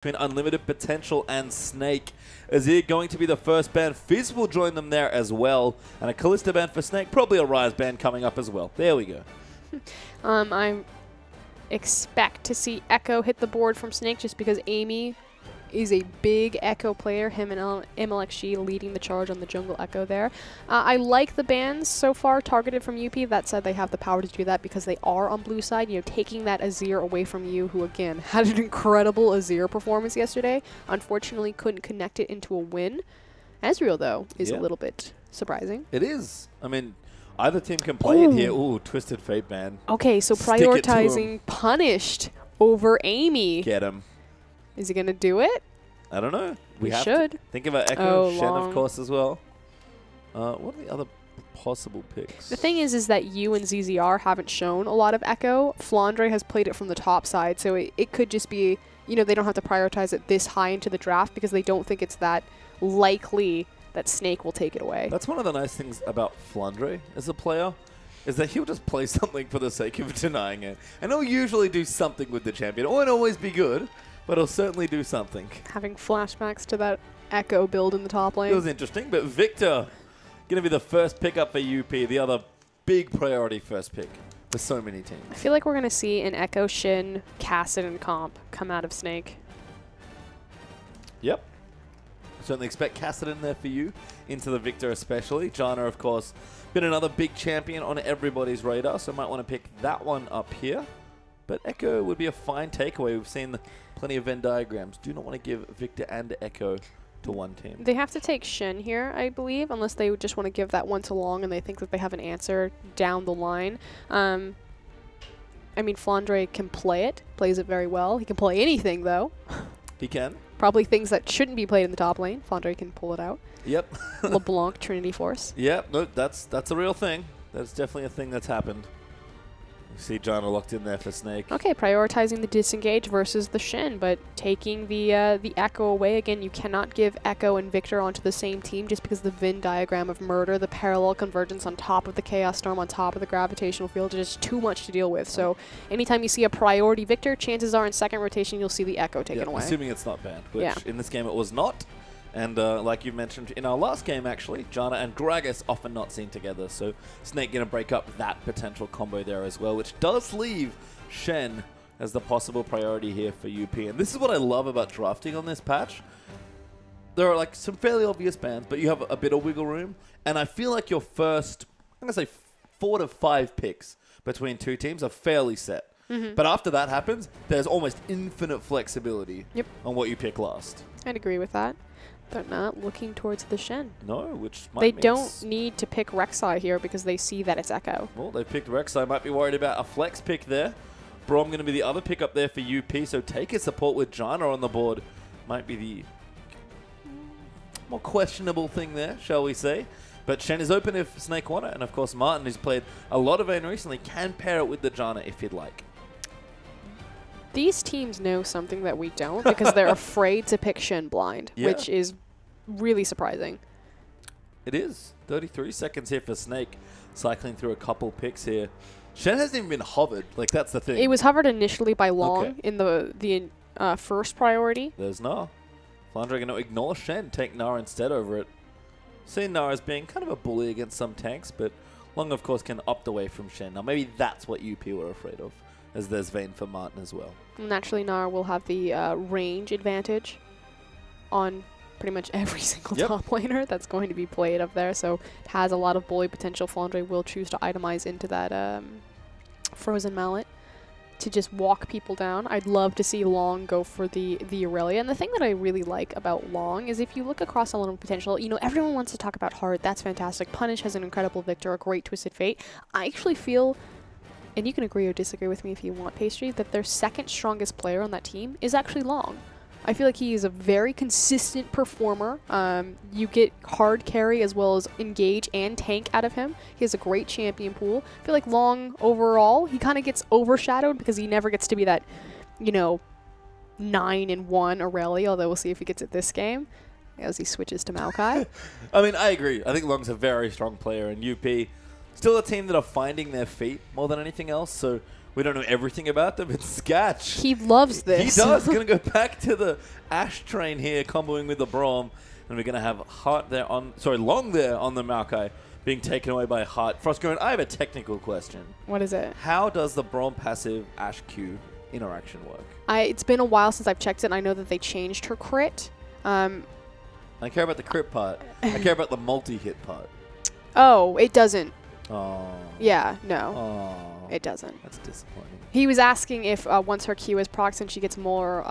between Unlimited Potential and Snake. Is he going to be the first ban? Fizz will join them there as well. And a Kalista ban for Snake, probably a Rise ban coming up as well. There we go. I expect to see Echo hit the board from Snake just because Amy is a big Echo player, him and MLXG leading the charge on the jungle Echo there. I like the bans so far targeted from UP. That said, they have the power to do that because they are on blue side. You know, taking that Azir away from you, who again had an incredible Azir performance yesterday. Unfortunately, couldn't connect it into a win. Ezreal, though, is a little bit surprising. It is. I mean, either team can play it here. Ooh, Twisted Fate ban. Okay, so prioritizing punished over Amy. Get him. Is he going to do it? I don't know. We should. Think about Echo, Shen, of course, as well. What are the other possible picks? The thing is that you and ZZR haven't shown a lot of Echo. Flandre has played it from the top side, so it could just be, you know, they don't have to prioritize it this high into the draft because they don't think it's that likely that Snake will take it away. That's one of the nice things about Flandre as a player, is that he'll just play something for the sake of denying it. And he'll usually do something with the champion. It won't always be good, but he'll certainly do something. Having flashbacks to that Echo build in the top lane. It was interesting, but Victor going to be the first pick up for UP, the other big priority first pick for so many teams. I feel like we're going to see an Echo, Shin, Cassid, and Comp come out of Snake. Yep. Certainly expect Cassid in there for you, into the Victor especially. Janna, of course, been another big champion on everybody's radar, so might want to pick that one up here. But Echo would be a fine takeaway. We've seen plenty of Venn diagrams. Do not want to give Victor and Echo to one team. They have to take Shen here, I believe, unless they would just want to give that one to Long and they think that they have an answer down the line. I mean, Flandre can play it, plays it very well. He can play anything, though. He can. Probably things that shouldn't be played in the top lane. Flandre can pull it out. Yep. LeBlanc, Trinity Force. Yep, no, that's a real thing. That's definitely a thing that's happened. You see Janna locked in there for Snake. Okay, prioritizing the disengage versus the Shen, but taking the Echo away. Again, you cannot give Echo and Victor onto the same team just because the Venn diagram of murder, the parallel convergence on top of the Chaos Storm, on top of the gravitational field, is just too much to deal with. So anytime you see a priority Victor, chances are in second rotation you'll see the Echo taken away. Assuming it's not banned, which in this game it was not. And like you mentioned in our last game, actually, Janna and Gragas often not seen together. So Snake going to break up that potential combo there as well, which does leave Shen as the possible priority here for UP. And this is what I love about drafting on this patch. There are like some fairly obvious bans, but you have a bit of wiggle room. And I feel like your first, I'm going to say 4 to 5 picks between two teams are fairly set. But after that happens, there's almost infinite flexibility on what you pick last. I'd agree with that. They're not looking towards the Shen. No, which might They don't need to pick Rek'Sai here because they see that it's Echo. Well, they picked Rek'Sai. Might be worried about a flex pick there. Braum going to be the other pick up there for UP, so take a support with Janna on the board. Might be the more questionable thing there, shall we say. But Shen is open if Snake want it, and of course Martin, who's played a lot of Vayne recently, can pair it with the Janna if he'd like. These teams know something that we don't because they're afraid to pick Shen blind, which is really surprising. It is. 33 seconds here for Snake, cycling through a couple picks here. Shen hasn't even been hovered. Like, that's the thing. It was hovered initially by Long in the first priority. There's Gnar. Flandre going to ignore Shen, take Gnar instead over it. Seeing Gnar as being kind of a bully against some tanks, but Long, of course, can opt away from Shen. Now, maybe that's what UP were afraid of, as there's Vayne for Martin as well. Naturally, Gnar will have the range advantage on pretty much every single top laner that's going to be played up there, so it has a lot of bully potential. Flandre will choose to itemize into that Frozen Mallet to just walk people down. I'd love to see Long go for the Aurelia, and the thing that I really like about Long is if you look across a lot of potential, you know, everyone wants to talk about Hard. That's fantastic. Punish has an incredible Victor, a great Twisted Fate. I actually feel, and you can agree or disagree with me if you want, Pastry, that their second strongest player on that team is actually Long. I feel like he is a very consistent performer. You get hard carry as well as engage and tank out of him. He has a great champion pool. I feel like Long overall, he kind of gets overshadowed because he never gets to be that, you know, 9-1 Aurelia, although we'll see if he gets it this game as he switches to Maokai. I mean, I agree. I think Long's a very strong player, and UP still a team that are finding their feet more than anything else, so we don't know everything about them. It's Skatch. He loves this. He does. Going to go back to the Ashe train here, comboing with the Braum. And we're going to have Long there on the Maokai being taken away by Heart. Frostgoran, I have a technical question. What is it? How does the Braum passive Ashe Q interaction work? It's been a while since I've checked it, and I know that they changed her crit. I care about the crit part. I care about the multi-hit part. Oh, it doesn't. Oh. Yeah, no. Oh. It doesn't. That's disappointing. He was asking if once her Q is procs and she gets more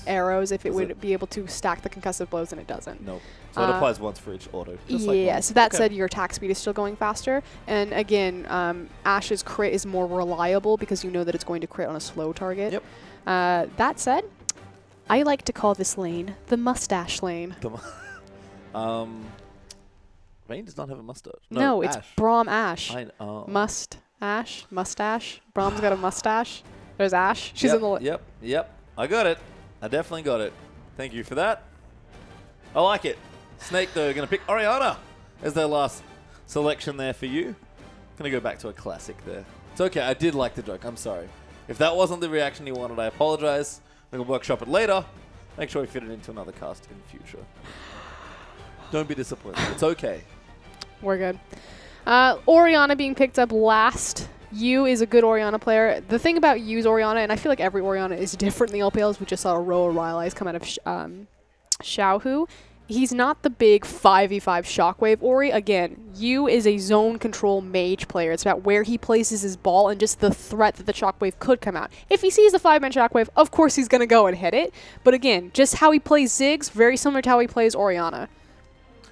arrows, if it would be able to stack the concussive blows, and it doesn't. Nope. So it applies once for each auto. Yeah, so that said, your attack speed is still going faster. And again, Ashe's crit is more reliable because you know that it's going to crit on a slow target. Yep. That said, I like to call this lane the mustache lane. Vayne does not have a mustache. No, it's Braum Ashe. Mustache. Braum's got a mustache. There's Ashe. She's in the... Yep. I got it. I definitely got it. Thank you for that. I like it. Snake, though, going to pick Orianna as their last selection there for you. Going to go back to a classic there. It's okay. I did like the joke. I'm sorry. If that wasn't the reaction you wanted, I apologize. We can workshop it later. Make sure we fit it into another cast in future. Don't be disappointed. It's okay. We're good. Orianna being picked up last. Yu is a good Orianna player. The thing about Yu's Orianna, and I feel like every Orianna is different in the LPLs. We just saw a row of Rylai's come out of Xiaohu. He's not the big 5v5 Shockwave Ori. Again, Yu is a zone control mage player. It's about where he places his ball and just the threat that the Shockwave could come out. If he sees the 5-man Shockwave, of course he's going to go and hit it. But again, just how he plays Ziggs, very similar to how he plays Orianna.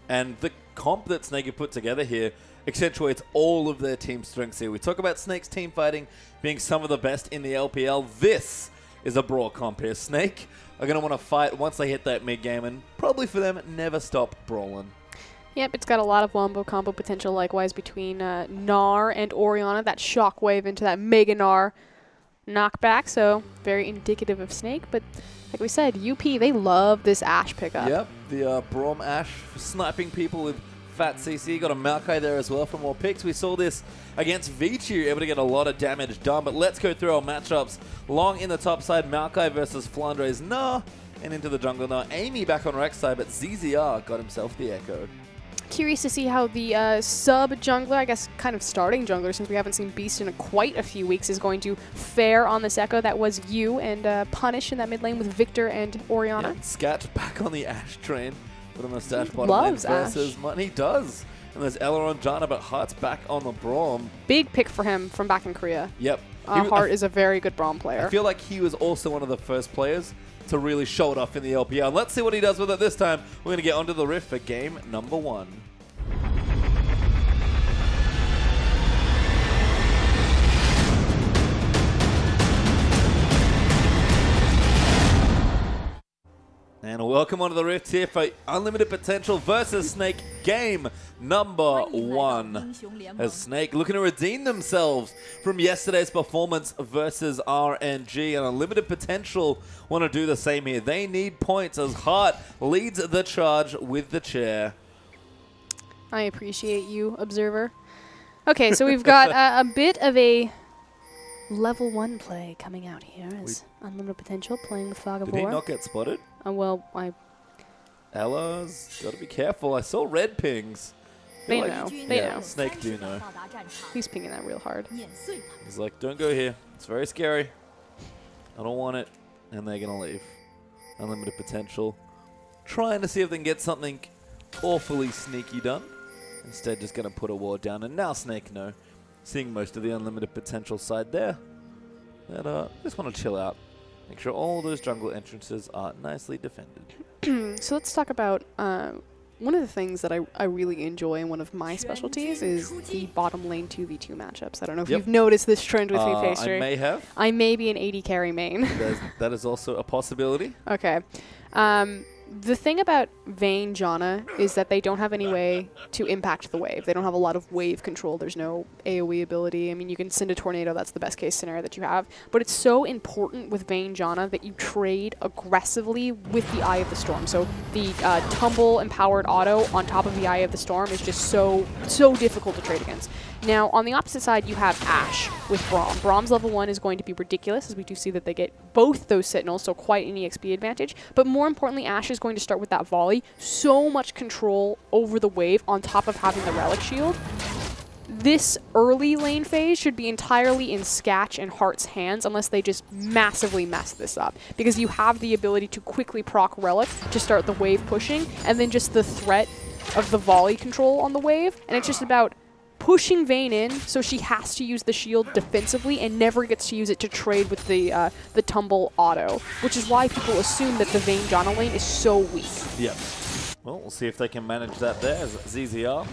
And the comp that Snake have put together here accentuates all of their team strengths here. We talk about Snake's team fighting being some of the best in the LPL. This is a brawl comp here. Snake are going to want to fight once they hit that mid-game, and probably for them, never stop brawling. Yep, it's got a lot of wombo combo potential likewise between Gnar and Orianna. That Shockwave into that Mega Gnar knockback, so very indicative of Snake. But like we said, UP, they love this Ashe pickup. Yep, the Braum Ashe sniping people with Fat CC. Got a Maokai there as well for more picks. We saw this against Vichu, able to get a lot of damage done. But let's go through our matchups. Long in the top side, Maokai versus Flandre's Nah, and into the jungle now. Amy back on Rex side, but ZZR got himself the Echo. Curious to see how the sub-jungler, I guess kind of starting jungler since we haven't seen Beast in quite a few weeks, is going to fare on this Echo. That was Yu and Punish in that mid lane with Victor and Orianna. Yeah, Scat back on the Ashe train. With a mustache bottom loves lane versus Money does. And there's Elrond Jana, but Heart's back on the Braum. Big pick for him from back in Korea. Yep. Heart is a very good Braum player. I feel like he was also one of the first players to really show it off in the LPL. Let's see what he does with it this time. We're going to get onto the Rift for game number 1. And welcome onto the Rift here for Unlimited Potential versus Snake game number 1. As Snake looking to redeem themselves from yesterday's performance versus RNG. And Unlimited Potential want to do the same here. They need points as Heart leads the charge with the chair. I appreciate you, Observer. Okay, so we've got a bit of a level 1 play coming out here as Unlimited Potential playing with Fog of War. Did he not get spotted? Well, Ella's got to be careful. I saw red pings. They know. They know. Snake do know. He's pinging that real hard. He's like, don't go here. It's very scary. I don't want it. And they're going to leave. Unlimited Potential. Trying to see if they can get something awfully sneaky done. Instead, just going to put a ward down. And now Snake know. Seeing most of the Unlimited Potential side there. That just want to chill out. Make sure all those jungle entrances are nicely defended. So let's talk about one of the things that I really enjoy and one of my specialties is the bottom lane 2v2 matchups. I don't know if you've noticed this trend with me, Pastry. I may have. I may be an 80 carry main. That is also a possibility. Okay. The thing about Vayne Janna is that they don't have any way to impact the wave. They don't have a lot of wave control. There's no AoE ability. I mean, you can send a tornado. That's the best case scenario that you have. But it's so important with Vayne Janna that you trade aggressively with the Eye of the Storm. So the tumble empowered auto on top of the Eye of the Storm is just so difficult to trade against. Now, on the opposite side, you have Ashe with Braum. Braum's level 1 is going to be ridiculous, as we do see that they get both those Sentinels, so quite an EXP advantage. But more importantly, Ashe is going to start with that volley. So much control over the wave on top of having the Relic Shield. This early lane phase should be entirely in Sketch and Heart's hands unless they just massively mess this up. Because you have the ability to quickly proc Relic to start the wave pushing, and then just the threat of the volley control on the wave. And it's just about pushing Vayne in, so she has to use the shield defensively and never gets to use it to trade with the tumble auto, which is why people assume that the Vayne Janna lane is so weak. Yep. Well, we'll see if they can manage that there as ZZR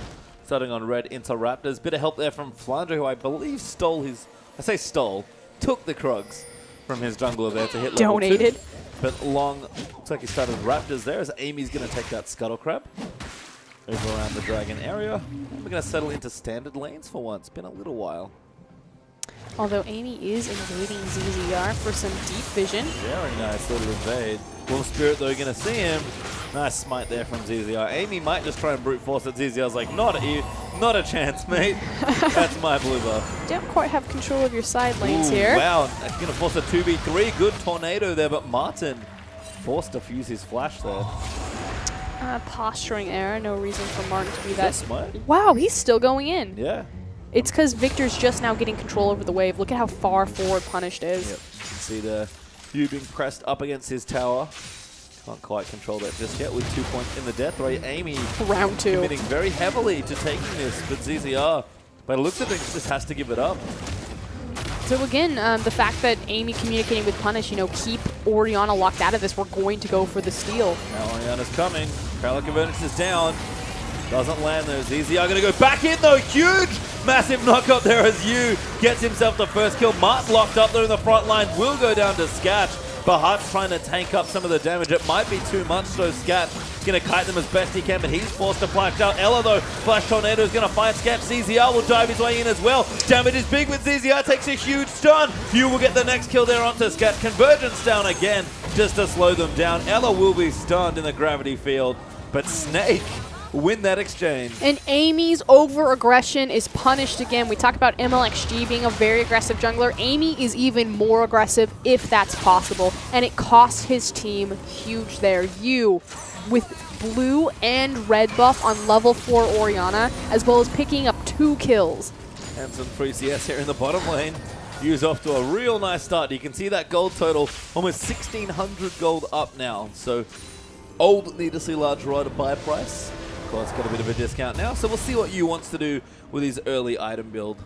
starting on red into Raptors. Bit of help there from Flandre, who I believe stole his... I say stole. Took the Krugs from his jungler there to hit level 2. Donated. But Long, looks like he started with Raptors there as Amy's going to take that Scuttle Crab over around the Dragon area. And we're going to settle into standard lanes for once. Been a little while. Although Amy is invading ZZR for some deep vision. Very nice little invade. Wolf Spirit, though, going to see him. Nice smite there from ZZR. Amy might just try and brute force it. ZZR's like, not a chance, mate. That's my blue buff. Don't quite have control of your side lanes here. Wow, that's going to force a 2v3. Good tornado there, but Martin forced to fuse his flash there. Posturing error, no reason for Martin to be that. Smite? Wow, he's still going in. Yeah. It's because Victor's just now getting control over the wave. Look at how far forward Punished is. Yep. You can see the Hugh being pressed up against his tower. Can't quite control that just yet with 2 points in the death ray. Amy round 2 committing very heavily to taking this, but ZZR, by the looks of things, just has to give it up. So again, the fact that Amy communicating with Punish, you know, keep Orianna locked out of this, we're going to go for the steal. Now Orianna's coming. Kralik Avernus is down. Doesn't land though. ZZR going to go back in though. Huge, massive knockup there as Yu gets himself the first kill. Mart locked up there in the front line. Will go down to Sketch. But Hart's trying to tank up some of the damage. It might be too much, so Sketch going to kite them as best he can, but he's forced to flash out. Ella, though, Flash Tornado is going to find Sketch. ZZR will dive his way in as well. Damage is big with ZZR, takes a huge stun. Yu will get the next kill there onto Sketch. Convergence down again, just to slow them down. Ella will be stunned in the gravity field, but Snake win that exchange. And Amy's over-aggression is punished again. We talk about MLXG being a very aggressive jungler. Amy is even more aggressive if that's possible, and it costs his team huge there. Yu with blue and red buff on level 4 Orianna, as well as picking up 2 kills. And some free CS here in the bottom lane. Yu's off to a real nice start. You can see that gold total, almost 1,600 gold up now. So old needlessly large rider buy price. It's got a bit of a discount now, so we'll see what Yu wants to do with his early item build.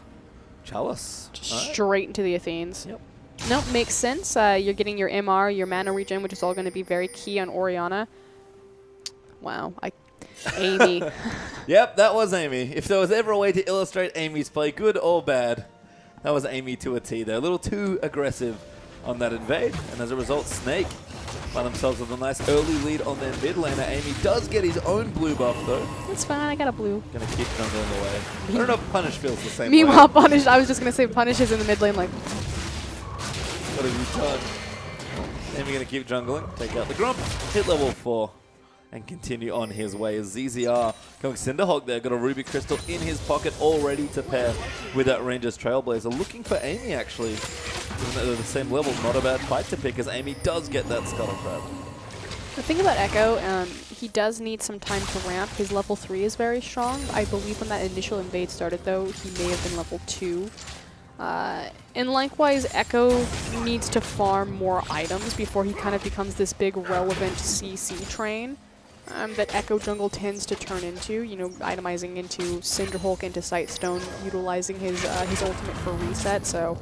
Chalice. Straight into the Athenes. Yep. Nope, makes sense. You're getting your MR, your mana regen, which is all going to be very key on Orianna. Wow. Amy. Yep, that was Amy. If there was ever a way to illustrate Amy's play, good or bad, that was Amy to a T there. A little too aggressive on that invade, and as a result, Snake find themselves with a nice early lead on their mid laner. Amy does get his own blue buff though. It's fine, I got a blue. Gonna keep jungling away. I don't know if Punish feels the same Meanwhile, way. Punish, I was just gonna say Punish is in the mid lane like... What have you done? Amy gonna keep jungling, take out the Grump, hit level 4, and continue on his way. As ZZR going Cinderhawk there, got a Ruby Crystal in his pocket all ready to pair with that Rangers Trailblazer. Looking for Amy actually. Even though they're the same level, not a bad fight to pick as Amy does get that Scuttle Crab. The thing about Echo, he does need some time to ramp. His level 3 is very strong. I believe when that initial invade started though, he may have been level 2. And likewise, Echo needs to farm more items before he kind of becomes this big relevant CC train that Echo Jungle tends to turn into, you know, itemizing into Cinderhulk, into Sightstone, utilizing his ultimate for reset, so...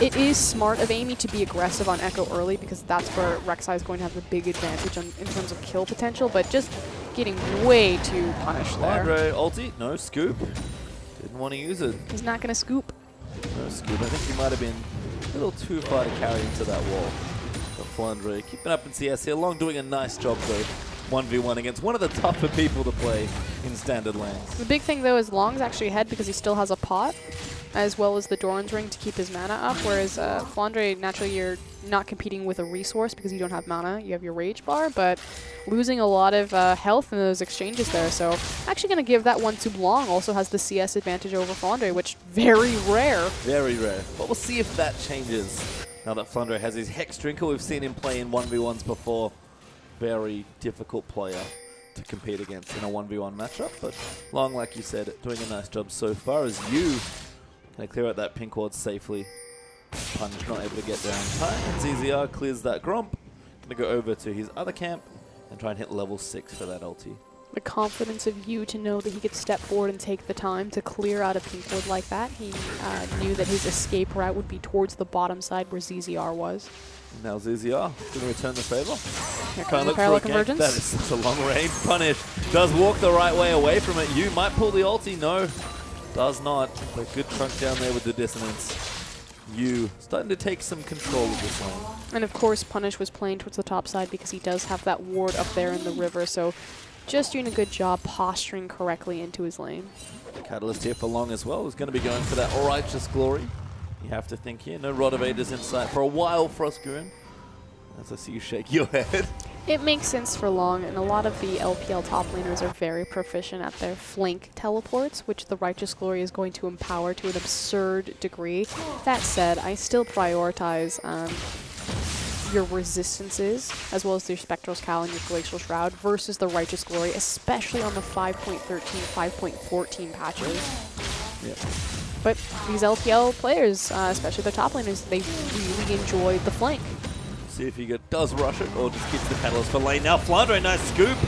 It is smart of Amy to be aggressive on Echo early because that's where Rek'Sai is going to have the big advantage in terms of kill potential, but just getting way too punished there. Flandre ulti, no scoop. Didn't want to use it. He's not going to scoop. No scoop. I think he might have been a little too far to carry into that wall. But Flandre keeping up in CS here. Long doing a nice job though 1v1 against one of the tougher people to play in standard lanes. The big thing, though, is Long's actually ahead because he still has a pot, as well as the Doran's Ring to keep his mana up, whereas Flandre, naturally, you're not competing with a resource because you don't have mana. You have your Rage Bar, but losing a lot of health in those exchanges there. So actually going to give that one to Long. Also has the CS advantage over Flandre, which very rare. Very rare. But we'll see if that changes now that Flandre has his Hex Drinker. We've seen him play in 1v1s before. Very difficult player to compete against in a 1v1 matchup. But Long, like you said, doing a nice job so far as you can clear out that pink ward safely. Punch not able to get there in time, and ZZR clears that Gromp. Gonna go over to his other camp and try and hit level 6 for that ulti. The confidence of you to know that he could step forward and take the time to clear out a pink ward like that. He knew that his escape route would be towards the bottom side where ZZR was. Now ZZR gonna return the favor. Here comes the parallel convergence. That is such a long range punish. Does walk the right way away from it. You might pull the ulti. No, does not. But good trunk down there with the dissonance. You starting to take some control of this lane. And of course, Punish was playing towards the top side because he does have that ward up there in the river. So just doing a good job posturing correctly into his lane. Catalyst here for Long as well. Is going to be going for that Righteous Glory. You have to think here. No Rod of Ages in sight for a while, Frostgoon. As I see you shake your head. It makes sense for Long, and a lot of the LPL top laners are very proficient at their flank teleports, which the Righteous Glory is going to empower to an absurd degree. That said, I still prioritize your resistances, as well as your Spectral's Cowl and your Glacial Shroud, versus the Righteous Glory, especially on the 5.13, 5.14 patches. Yeah. But these LPL players, especially the top laners, they really enjoy the flank. See if he does rush it or just gets the Catalyst for lane. Now Flandre, nice scoop.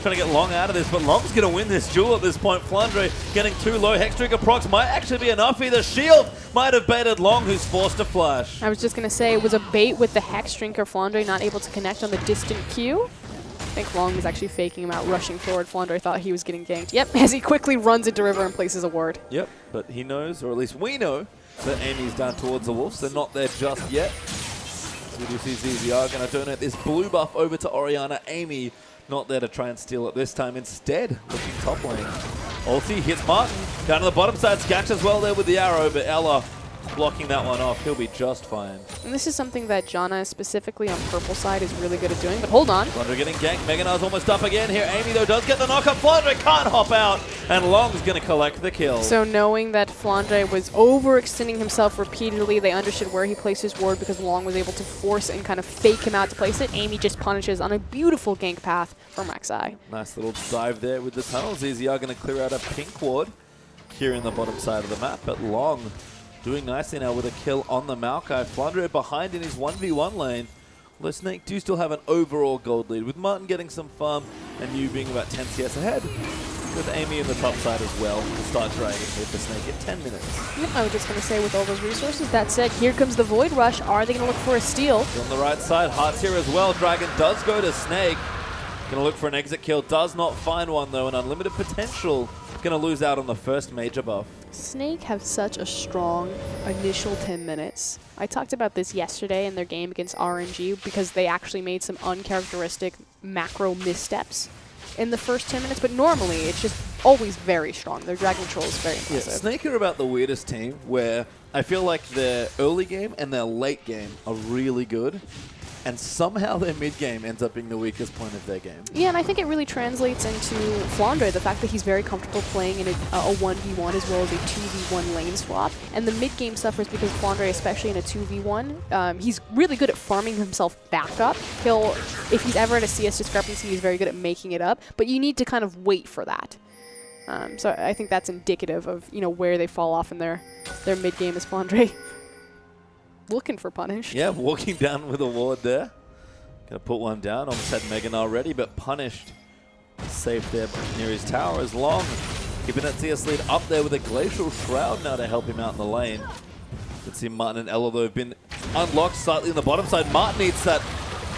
Trying to get Long out of this, but Long's going to win this duel at this point. Flandre getting too low. Hex Trigger procs might actually be enough. Either shield might have baited Long, who's forced to flash. I was just going to say, it was a bait with the Hex Drinker. Flandre not able to connect on the distant Q. I think Long was actually faking him out, rushing forward. Flandre thought he was getting ganked. Yep, as he quickly runs into river and places a ward. Yep, but he knows, or at least we know, that Amy's down towards the Wolves. They're not there just yet. So we do see ZZR going to donate this blue buff over to Orianna. Amy not there to try and steal it this time. Instead, looking top lane. Ulti hits Martin. Down to the bottom side. Sketch as well there with the arrow, but Ella blocking that one off. He'll be just fine. And this is something that Janna, specifically on purple side, is really good at doing. But hold on. Flandre getting ganked. Meganar's almost up again here. Amy, though, does get the knock-up. Flandre can't hop out. And Long's going to collect the kill. So knowing that Flandre was overextending himself repeatedly, they understood where he placed his ward because Long was able to force and kind of fake him out to place it. Amy just punishes on a beautiful gank path from Rek'Sai. Nice little dive there with the tunnels. ZZR going to clear out a pink ward here in the bottom side of the map. But Long doing nicely now with a kill on the Maokai. Flandre behind in his 1v1 lane. Although Snake do still have an overall gold lead, with Martin getting some farm and you being about 10 CS ahead. With Amy in the top side as well to start dragging here for Snake in 10 minutes. Yep, I was just going to say with all those resources. That said, here comes the Void Rush. Are they going to look for a steal? On the right side, Hearts here as well. Dragon does go to Snake. Going to look for an exit kill. Does not find one though. An unlimited potential. Going to lose out on the first major buff. Snake have such a strong initial 10 minutes. I talked about this yesterday in their game against RNG because they actually made some uncharacteristic macro missteps in the first 10 minutes, but normally it's just always very strong. Their Dragon Control is very impressive. Yeah, Snake are about the weirdest team where I feel like their early game and their late game are really good, and somehow their mid game ends up being the weakest point of their game. Yeah, and I think it really translates into Flandre, the fact that he's very comfortable playing in a 1v1 as well as a 2v1 lane swap. And the mid game suffers because Flandre, especially in a 2v1, he's really good at farming himself back up. If he's ever at a CS discrepancy, he's very good at making it up, but you need to kind of wait for that. So I think that's indicative of where they fall off in their mid game as Flandre. Looking for punish. Yeah, walking down with a ward there. Gonna put one down. Almost had Meganar ready, but punished. Safe there near his tower as Long. Keeping that CS lead up there with a Glacial Shroud now to help him out in the lane. You can see Martin and Ella though have been unlocked slightly on the bottom side. Martin needs that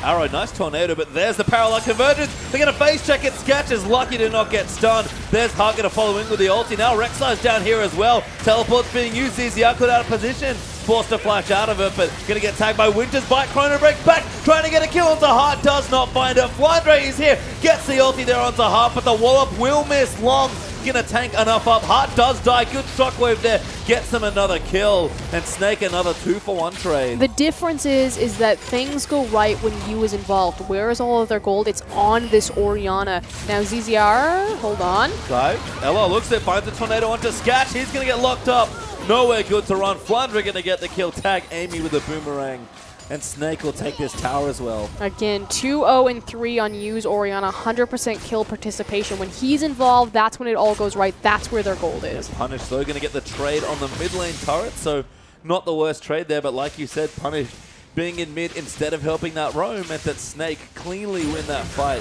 arrow. Nice tornado, but there's the parallel convergence. They're gonna face check it. Sketch is lucky to not get stunned. There's Hart gonna follow in with the ulti. Now Rek'Sai's down here as well. Teleport's being used. ZZR cut out of position. forced to flash out of it, but going to get tagged by Winter's Bite. Chrono breaks back, trying to get a kill onto Heart, does not find it. Flandre is here, gets the ulti there onto Heart, but the wallop will miss. Long gonna tank enough up. Heart does die. Good shockwave there. Gets them another kill. And Snake another 2-for-1 trade. The difference is that things go right when you is involved. Where is all of their gold? It's on this Orianna. Now ZZR, hold on. Dive. Ella looks at, finds a tornado onto Sketch. He's gonna get locked up. Nowhere good to run. Flandre gonna get the kill. Tag Amy with a boomerang. And Snake will take this tower as well. Again, 2-0-3 on Use Orianna, 100% kill participation. When he's involved, that's when it all goes right. That's where their gold is. Punish, though, going to get the trade on the mid lane turret, so not the worst trade there, but like you said, Punish being in mid instead of helping that roam meant that Snake cleanly win that fight.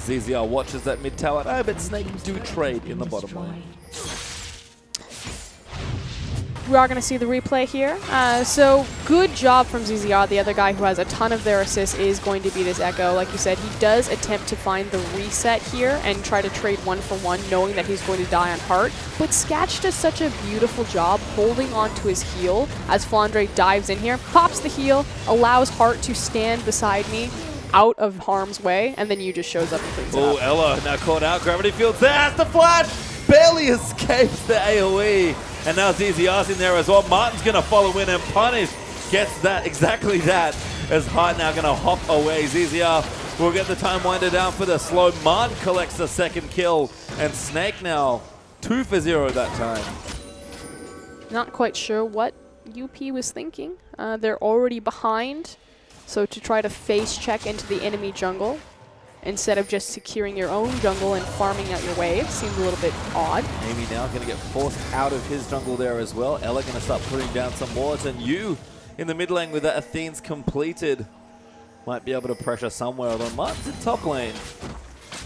ZZR watches that mid tower. Oh, but Snake do trade in the bottom lane. We are going to see the replay here. So good job from ZZR. The other guy who has a ton of their assists is going to be this Echo. Like you said, he does attempt to find the reset here and try to trade 1-for-1, knowing that he's going to die on Heart. But Sketch does such a beautiful job holding on to his heal as Flandre dives in here, pops the heal, allows Heart to stand beside me out of harm's way, and then you just shows up and cleans it up. Oh, Ella now caught out. Gravity Fields there, has the flash! Barely escapes the AoE. And now ZZR's in there as well. Martin's going to follow in and Punish gets that, exactly that, as Heart now going to hop away. ZZR will get the time winder down for the slow. Martin collects the second kill, and Snake now 2-for-0 that time. Not quite sure what UP was thinking. They're already behind, so to try to face check into the enemy jungle instead of just securing your own jungle and farming out your waves seems a little bit odd. Amy now going to get forced out of his jungle there as well. Ella going to start putting down some wards, and you in the mid lane with that Athene's completed might be able to pressure somewhere. Although Martin's in top lane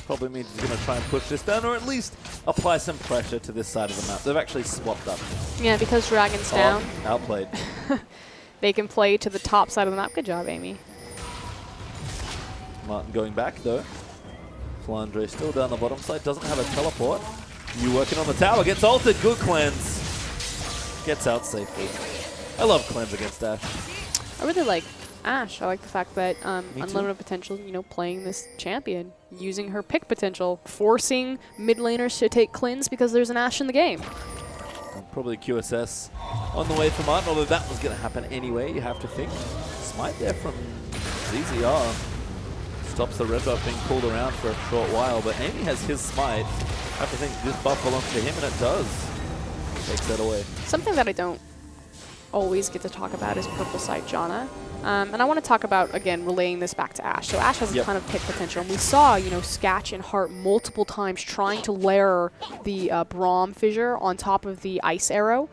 probably means he's going to try and push this down, or at least apply some pressure to this side of the map. They've actually swapped up. Yeah, because Dragon's down. Outplayed. They can play to the top side of the map. Good job, Amy. Martin going back though. Flandre still down the bottom side, doesn't have a teleport. You working on the tower, gets ulted, good cleanse. Gets out safely. I love cleanse against Ashe. I really like Ashe. I like the fact that Unlimited Potential, you know, playing this champion, using her pick potential, forcing mid laners to take cleanse because there's an Ashe in the game. And probably QSS on the way for Martin, although that was going to happen anyway, you have to think. Smite there from ZZR. Stops the red buff being pulled around for a short while, but Amy has his smite. I have to think this buff belongs to him, and it does. Takes that away. Something that I don't always get to talk about is purple side Janna. And I want to talk about, again, relaying this back to Ashe. So Ashe has a ton of pick potential. And we saw, you know, Sketch and Heart multiple times trying to layer the Braum fissure on top of the ice arrow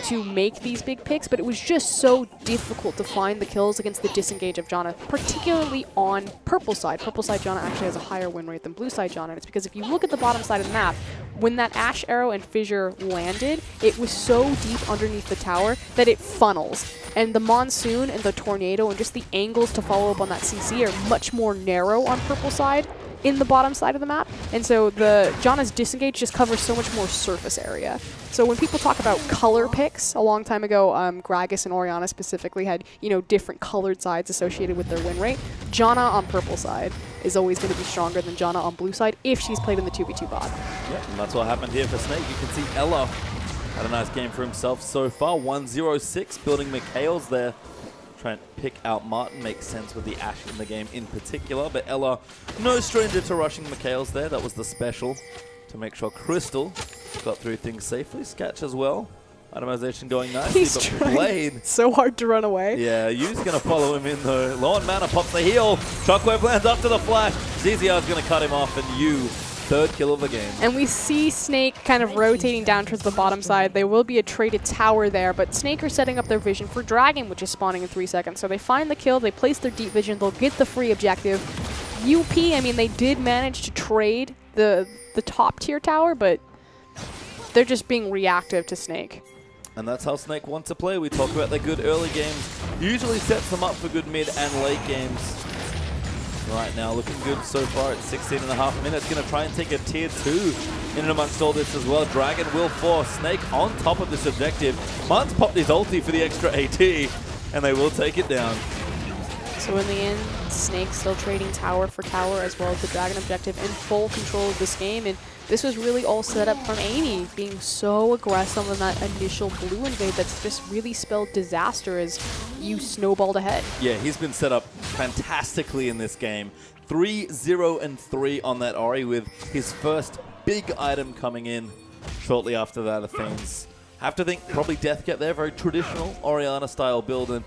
to make these big picks, but it was just so difficult to find the kills against the disengage of Janna, particularly on purple side. Purple side Janna actually has a higher win rate than blue side Janna, and it's because if you look at the bottom side of the map, when that Ashe arrow and fissure landed, it was so deep underneath the tower that it funnels. And the monsoon and the tornado and just the angles to follow up on that CC are much more narrow on purple side in the bottom side of the map, and so the Janna's disengage just covers so much more surface area. So when people talk about color picks, a long time ago, Gragas and Orianna specifically had, you know, different colored sides associated with their win rate. Janna on purple side is always going to be stronger than Janna on blue side if she's played in the 2v2 bot. Yeah, and that's what happened here for Snake. You can see Ella had a nice game for himself so far. 1-0-6, building Mikhail's there. Trying to pick out Martin makes sense with the Ashe in the game in particular, but Ella, no stranger to rushing Mikhail's there. That was the special to make sure Crystal got through things safely. Sketch as well. Itemization going nicely, He's but Blade so hard to run away. Yeah, Yu's going to follow him in though. Low on mana, pops the heal. Shockwave lands up to the flash. ZZR's going to cut him off, and Yu, third kill of the game. And we see Snake kind of rotating down towards the bottom side. There will be a traded tower there, but Snake are setting up their vision for Dragon, which is spawning in 3 seconds. So they find the kill, they place their deep vision, they'll get the free objective. UP, I mean, they did manage to trade the top tier tower, but they're just being reactive to Snake. And that's how Snake wants to play. We talk about their good early games. Usually sets them up for good mid and late games. right now. Looking good so far at 16.5 minutes. Going to try and take a tier 2 in and amongst all this as well. Dragon will force Snake on top of this objective. Martin's popped his ulti for the extra AT, and they will take it down. So in the end, Snake still trading tower for tower as well as the Dragon objective in full control of this game. And this was really all set up from Amy being so aggressive on that initial blue invade that's just really spelled disaster as you snowballed ahead. Yeah, he's been set up fantastically in this game. 3-0-3 on that Ori with his first big item coming in shortly after that. Athene's have to think probably Death Cap there, very traditional Orianna style build. And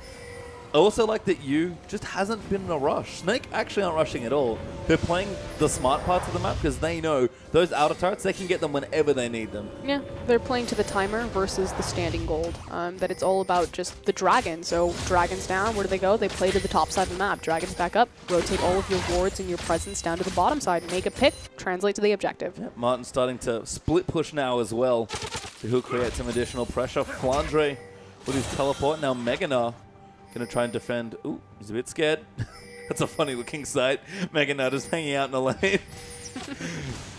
I also like that you just hasn't been in a rush. Snake actually aren't rushing at all. They're playing the smart parts of the map because they know those outer turrets, they can get them whenever they need them. Yeah, they're playing to the timer versus the standing gold. That it's all about just the dragon. So dragons down, where do they go? They play to the top side of the map. Dragons back up, rotate all of your wards and your presence down to the bottom side. Make a pick, translate to the objective. Yeah, Martin's starting to split push now as well. So he'll create some additional pressure. Flandre with his teleport. Now Meganar going to try and defend. Ooh, he's a bit scared. That's a funny looking sight. Meganar just hanging out in the lane.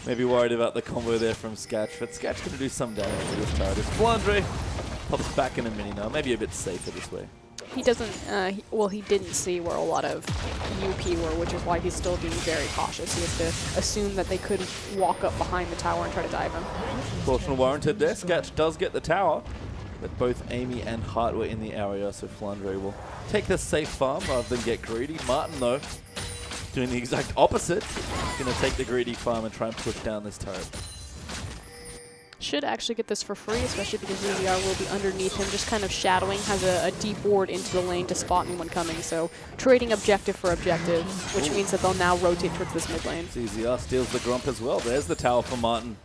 Maybe worried about the combo there from Sketch, but Sketch going to do some damage to this turret. Flandre pops back in a mini now. Maybe a bit safer this way. He doesn't, well, he didn't see where a lot of UP were, which is why he's still being very cautious. He has to assume that they could walk up behind the tower and try to dive him. Caution warranted there. Sketch does get the tower, but both Amy and Hart were in the area, so Flandre will take the safe farm rather than get greedy. Martin, though, doing the exact opposite. Going to take the greedy farm and try and push down this turret. Should actually get this for free, especially because ZZR will be underneath him, just kind of shadowing, has a deep ward into the lane to spot anyone coming. So trading objective for objective, which means that they'll now rotate towards this mid lane. ZZR steals the Grump as well. There's the tower for Martin.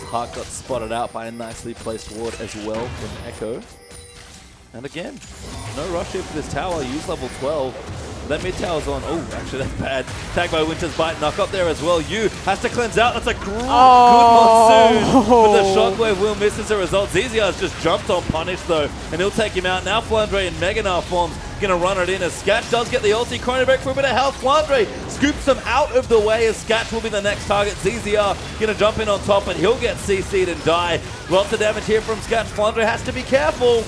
Hart got spotted out by a nicely placed ward as well from Echo. And again, no rush here for this tower. Use level 12. That mid tower's on. Oh, actually that's bad. Tag by Winter's Bite. Knock up there as well. Yu has to cleanse out. That's a good monsoon. But the shockwave will miss as a result. ZZR's just jumped on Punish though, and he'll take him out. Now Flandre and Meganar forms. Gonna run it in as Skatch does get the ulti. Cronenberg for a bit of health. Flandre scoops him out of the way as Skatch will be the next target. ZZR gonna jump in on top and he'll get CC'd and die. Lots of damage here from Skatch. Flandre has to be careful.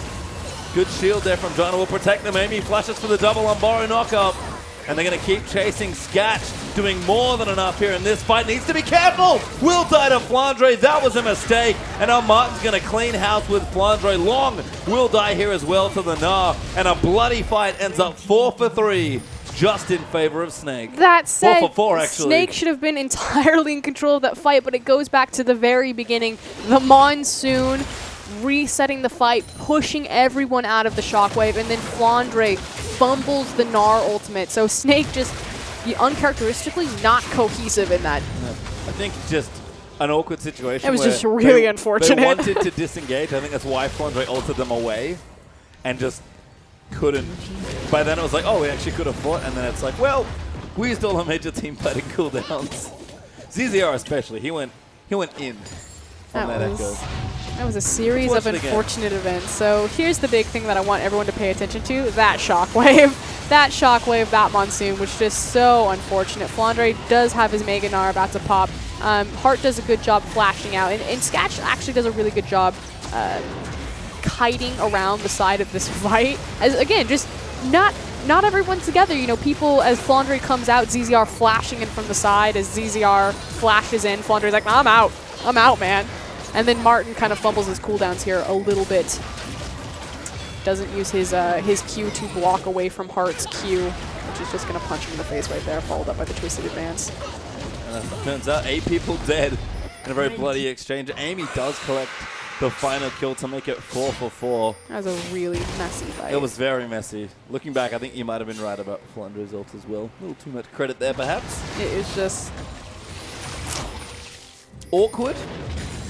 Good shield there from Jana will protect them. Amy flashes for the double on Borrow knockup. And they're going to keep chasing Skatch, doing more than enough here in this fight. Needs to be careful! Will die to Flandre. That was a mistake. And now Martin's going to clean house with Flandre. Long will die here as well to the Gnar. And a bloody fight ends up 4 for 3. Just in favor of Snake. That said, 4 for 4 actually. Snake should have been entirely in control of that fight, but it goes back to the very beginning. The monsoon resetting the fight, pushing everyone out of the shockwave, and then Flandre fumbles the Gnar ultimate. So Snake just uncharacteristically not cohesive in that. No, I think just an awkward situation. It was just really unfortunate. They wanted to disengage. I think that's why Flandre ulted them away and just couldn't. By then it was like, oh, we actually could have fought, and then it's like, well, we used all our major team fighting cooldowns. ZZR especially, he went in from that Echo. That was a series of unfortunate events. So here's the big thing that I want everyone to pay attention to, that shockwave. That shockwave, that monsoon was just so unfortunate. Flandre does have his Mega Gnar about to pop. Hart does a good job flashing out, and Sketch actually does a really good job kiting around the side of this fight. As again, just not everyone together. You know, people, as Flandre comes out, ZZR flashing in from the side. As ZZR flashes in, Flandre's like, I'm out, man. And then Martin kind of fumbles his cooldowns here a little bit. Doesn't use his Q to block away from Hart's Q, which is just going to punch him in the face right there, followed up by the Twisted Advance. And as it turns out, 8 people dead in a very bloody exchange. Amy does collect the final kill to make it 4 for 4. That was a really messy fight. It was very messy. Looking back, I think you might have been right about Flandre's ult as well. A little too much credit there, perhaps. It is just awkward.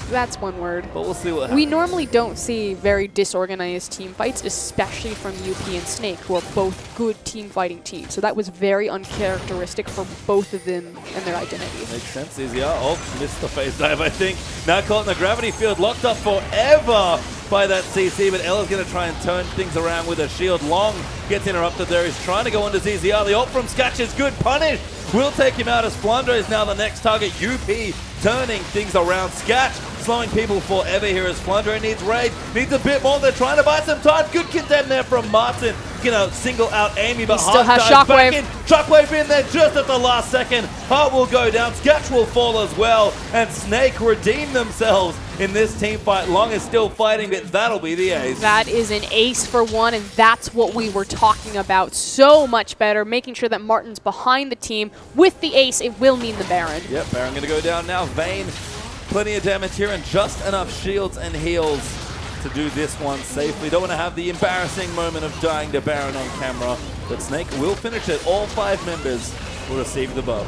That's one word. But we'll see what happens. We normally don't see very disorganized team fights, especially from UP and Snake, who are both good team fighting teams. So that was very uncharacteristic for both of them and their identity. Makes sense. Easy out. Oh, missed the phase dive, I think. Now caught in the gravity field, locked up forever. by that CC, but Ella's going to try and turn things around with a shield. Long gets interrupted there. He's trying to go into ZZR. The ult from Sketch is good. Punish will take him out as Flandre is now the next target. UP turning things around. Sketch slowing people forever here as Flandre needs raid. Needs a bit more. They're trying to buy some time. Good contend there from Martin. Gonna single out Amy, but he still Hart has dives back Shockwave. in. Shockwave in there just at the last second. Hart will go down. Sketch will fall as well. And Snake redeem themselves in this team fight. Long is still fighting, but that'll be the ace. That is an ace for one, and that's what we were talking about. So much better, making sure that Martin's behind the team. With the ace, it will mean the Baron. Yep, Baron gonna go down now. Vayne, plenty of damage here and just enough shields and heals to do this one safely. Don't want to have the embarrassing moment of dying to Baron on camera, but Snake will finish it. All 5 members will receive the buff.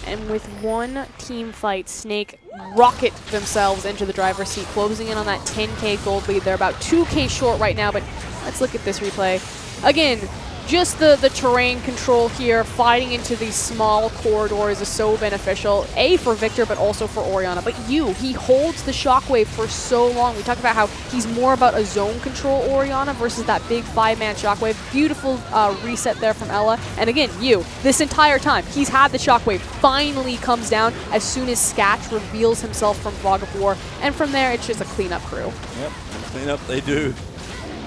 And with one team fight, Snake rocket themselves into the driver's seat, closing in on that 10K gold lead. They're about 2K short right now, but let's look at this replay. Again, just the terrain control here, fighting into these small corridors is so beneficial. A, for Victor, but also for Orianna. But he holds the Shockwave for so long. We talked about how he's more about a zone control Orianna versus that big 5-man Shockwave. Beautiful reset there from Ella. And again, this entire time, he's had the Shockwave. Finally comes down as soon as Sketch reveals himself from Fog of War. And from there, it's just a cleanup crew. Yep, cleanup they do.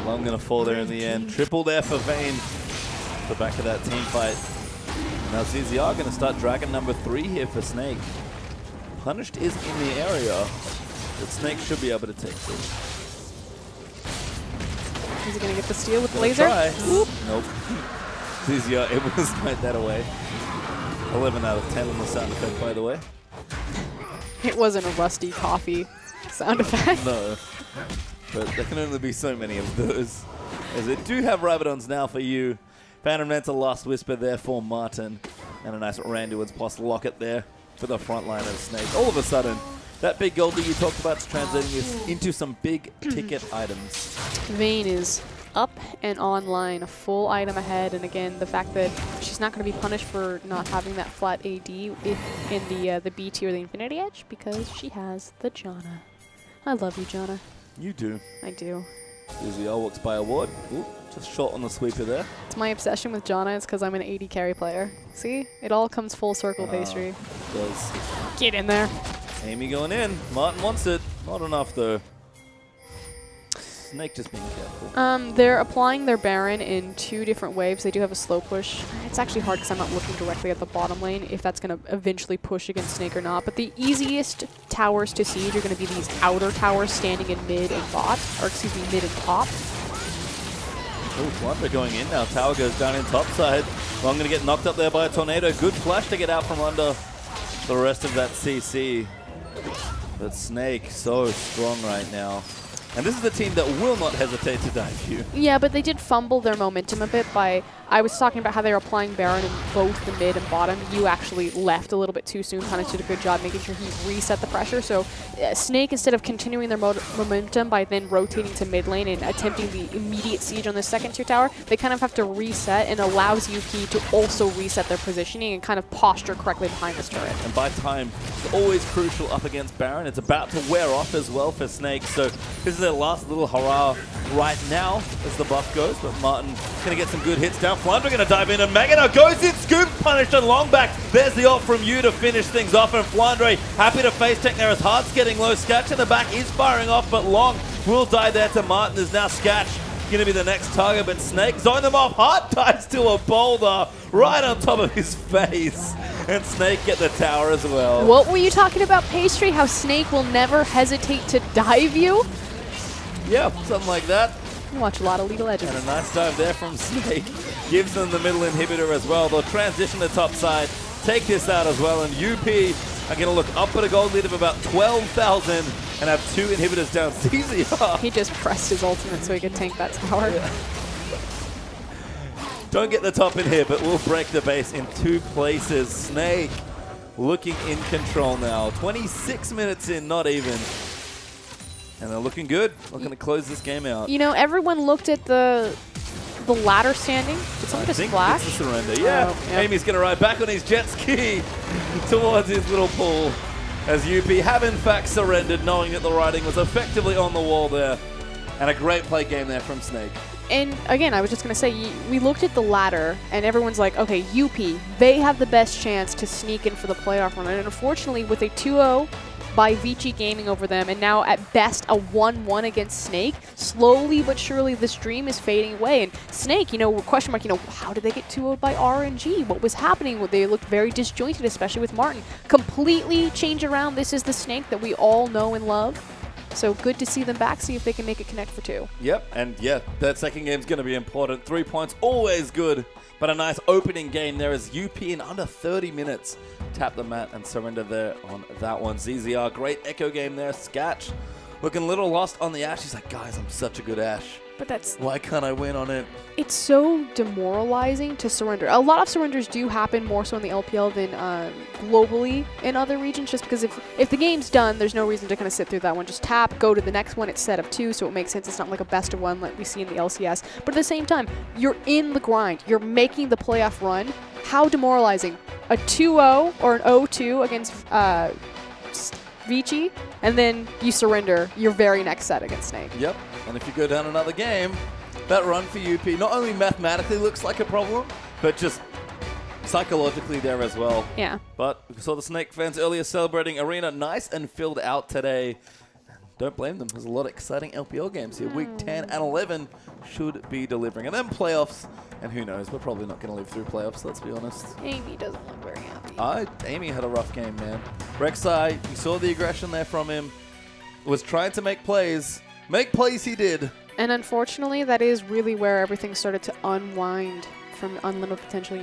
Long gonna fall there in the end. Triple there for Vayne. The back of that team fight. Now ZZR going to start dragon number 3 here for Snake. Punished is in the area, but Snake should be able to take this. Is he going to get the steal with the laser? Nope. ZZR able to smite that away. 11 out of 10 on the sound effect, by the way. It wasn't a rusty coffee sound effect. No, but there can only be so many of those. As they do have Rabadons now for you. Fundamental Last Whisper there for Martin. And a nice Randy Woods plus Locket there for the front line of Snake. All of a sudden, that big gold that you talked about is translating this into some big ticket items. Vayne is up and online, a full item ahead. And again, the fact that she's not going to be punished for not having that flat AD in the B tier, the Infinity Edge, because she has the Janna. I love you, Janna. You do. I do. ZZR walks by a ward. Ooh, just short on the sweeper there. It's my obsession with Janna. It's because I'm an AD carry player. See? It all comes full circle, Pastry. It does. Get in there. Amy going in. Martin wants it. Not enough, though. Snake just being careful. They're applying their Baron in 2 different waves. They do have a slow push. It's actually hard because I'm not looking directly at the bottom lane if that's going to eventually push against Snake or not. But the easiest towers to siege are going to be these outer towers standing in mid and bot, or excuse me, mid and top. Oh, Flandre going in now. Tower goes down in top side. Long going to get knocked up there by a tornado. Good flash to get out from under the rest of that CC. But Snake so strong right now. And this is the team that will not hesitate to dive you. Yeah, but they did fumble their momentum a bit by... I was talking about how they were applying Baron in both the mid and bottom. You actually left a little bit too soon. Punish did a good job making sure he reset the pressure. So Snake, instead of continuing their momentum by then rotating to mid lane and attempting the immediate siege on the second tier tower, they kind of have to reset, and allows UP to also reset their positioning and kind of posture correctly behind this turret. And by time, it's always crucial up against Baron. It's about to wear off as well for Snake. So this is their last little hurrah right now as the buff goes. But Martin going to get some good hits down. Flandre going to dive in, and Magana goes in, scoop, punished, and long back. There's the ult from you to finish things off, and Flandre happy to face tech there as Hart's getting low. Sketch in the back is firing off, but Long will die there to Martin. There's now Sketch going to be the next target, but Snake zone them off. Hart dives to a boulder right on top of his face, and Snake get the tower as well. What were you talking about, Pastry? How Snake will never hesitate to dive you? Yeah, something like that. You watch a lot of League of Legends. And a nice dive there from Snake. Gives them the middle inhibitor as well. They'll transition to top side, take this out as well, and UP are going to look up at a gold lead of about 12,000 and have 2 inhibitors down. ZZR. He just pressed his ultimate so he could tank that tower. Yeah. Don't get the top in here, but we'll break the base in 2 places. Snake looking in control now. 26 minutes in, not even. And they're looking good. Looking to close this game out. You know, everyone looked at the ladder standing. Did someone just flash? It's a surrender. Yeah. Oh, yeah. Amy's going to ride back on his jet ski towards his little pool. as UP have in fact surrendered, knowing that the writing was effectively on the wall there. And a great play game there from Snake. And again, I was just going to say, we looked at the ladder, and everyone's like, okay, UP, they have the best chance to sneak in for the playoff run. And unfortunately, with a 2-0 by Vici Gaming over them, and now at best a 1-1 against Snake, slowly but surely this dream is fading away. And Snake, question mark, how did they get 2-0'd by RNG? What was happening? They looked very disjointed, especially with Martin. Completely change around. This is the Snake that we all know and love. So good to see them back, see if they can make it connect for 2. Yep, and yeah, that second game's going to be important. 3 points, always good. But a nice opening game there as UP in under 30 minutes tap the mat and surrender there on that one. ZZR, great echo game there. Sketch looking a little lost on the Ashe. He's like, guys, I'm such a good Ashe. But that's... why can't I win on it? It's so demoralizing to surrender. A lot of surrenders do happen more so in the LPL than globally in other regions, just because if the game's done, there's no reason to kind of sit through that one. Just tap, go to the next one. It's set of 2, so it makes sense. It's not like a best of 1 like we see in the LCS. But at the same time, you're in the grind. You're making the playoff run. How demoralizing. A 2-0 or an 0-2 against Vici, and then you surrender your very next set against Snake. Yep, and if you go down another game, that run for UP not only mathematically looks like a problem, but just psychologically there as well. Yeah. But we saw the Snake fans earlier celebrating Arena nice and filled out today. Don't blame them. There's a lot of exciting LPL games here. Week 10 and 11 should be delivering. And then playoffs. And who knows? We're probably not going to live through playoffs, let's be honest. Amy doesn't look very happy. Amy had a rough game, man. Rek'Sai, you saw the aggression there from him. Was trying to make plays. Make plays he did. And unfortunately, that is really where everything started to unwind from unlimited potential,